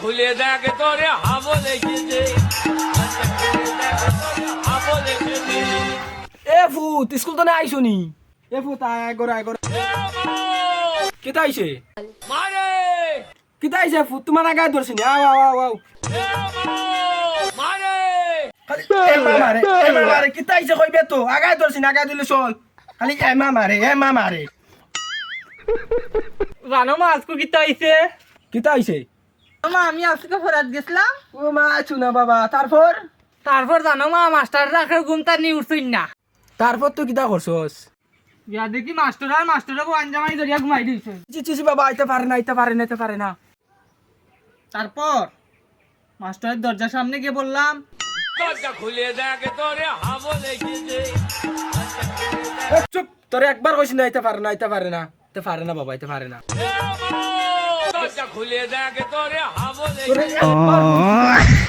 খুলে দেখ তোরে হাবো লেগেছে এ ফুত স্কুল তো না আইসো নি এ ফুত আয় গড় কেতা আইছে মারে কেতা আইছে ফুত তোমার আগায় ধরছি নি আও আও আও আও মারে খালি এ মারে কেতা আইছে কইবে তো আগায় ধরছি না আগায় দিলে চল খালি এ মারে জানো মা আজকে কিতা আইছে কেতা আইছে মা আমি আজকে ফরাত গেছিলাম ও মা চুনা বাবা তারপর জানো মা মাস্টার রাখার ঘুম তার নিয়ে উঠছই না তারপর তো কিতা করছস ইয়া দেখি মাস্টার আঞ্জামাই ধরিয়া ঘুমাই দিয়েছে চিচি বাবা আইতে পারে না তারপর মাস্টারের দরজার সামনে গিয়ে বললাম দরজা খুলে দেখ তোরে হাবো লেগেছে এ, চুপ তোরে একবার কইছি না আইতে পারে না বাবা আইতে পারে না দরজা খুলে দেখ তোরে হাবো তোরে লেগেছে একবার কইছি না।